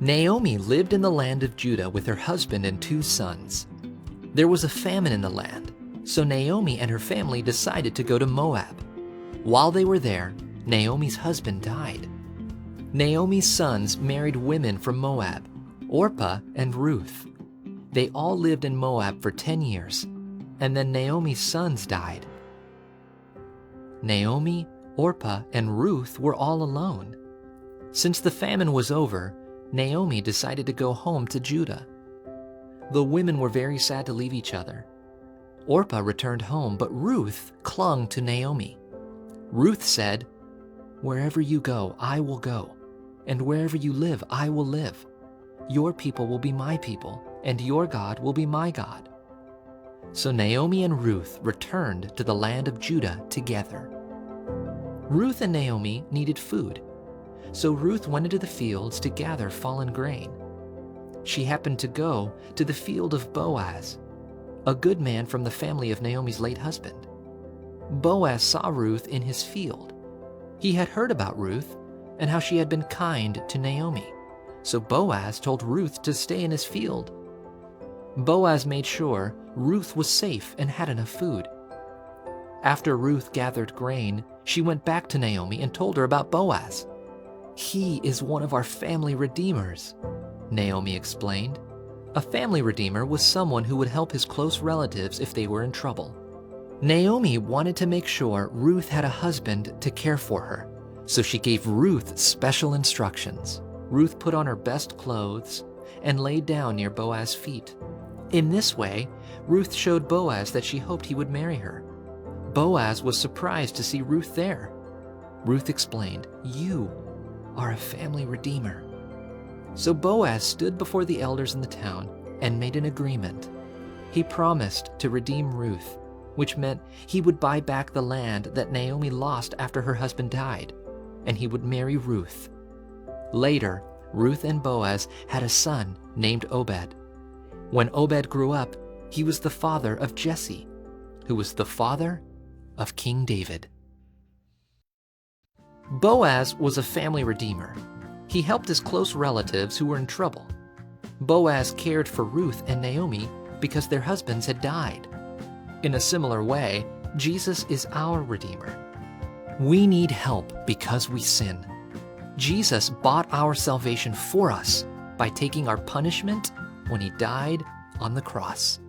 Naomi lived in the land of Judah with her husband and 2 sons. There was a famine in the land, so Naomi and her family decided to go to Moab. While they were there, Naomi's husband died. Naomi's sons married women from Moab, Orpah and Ruth. They all lived in Moab for 10 years, and then Naomi's sons died. Naomi, Orpah, and Ruth were all alone. Since the famine was over, Naomi decided to go home to Judah. The women were very sad to leave each other. Orpah returned home, but Ruth clung to Naomi. Ruth said, "Wherever you go, I will go, and wherever you live, I will live. Your people will be my people, and your God will be my God." So Naomi and Ruth returned to the land of Judah together. Ruth and Naomi needed food, so Ruth went into the fields to gather fallen grain. She happened to go to the field of Boaz, a good man from the family of Naomi's late husband. Boaz saw Ruth in his field. He had heard about Ruth and how she had been kind to Naomi, so Boaz told Ruth to stay in his field. Boaz made sure Ruth was safe and had enough food. After Ruth gathered grain, she went back to Naomi and told her about Boaz. "He is one of our family redeemers," Naomi explained. A family redeemer was someone who would help his close relatives if they were in trouble. Naomi wanted to make sure Ruth had a husband to care for her, so she gave Ruth special instructions. Ruth put on her best clothes and laid down near Boaz's feet. In this way, Ruth showed Boaz that she hoped he would marry her. Boaz was surprised to see Ruth there. Ruth explained, "You are a family redeemer." So Boaz stood before the elders in the town and made an agreement. He promised to redeem Ruth, which meant he would buy back the land that Naomi lost after her husband died, and he would marry Ruth. Later, Ruth and Boaz had a son named Obed. When Obed grew up, he was the father of Jesse, who was the father of King David. Boaz was a family redeemer. He helped his close relatives who were in trouble. Boaz cared for Ruth and Naomi because their husbands had died. In a similar way, Jesus is our Redeemer. We need help because we sin. Jesus bought our salvation for us by taking our punishment when he died on the cross.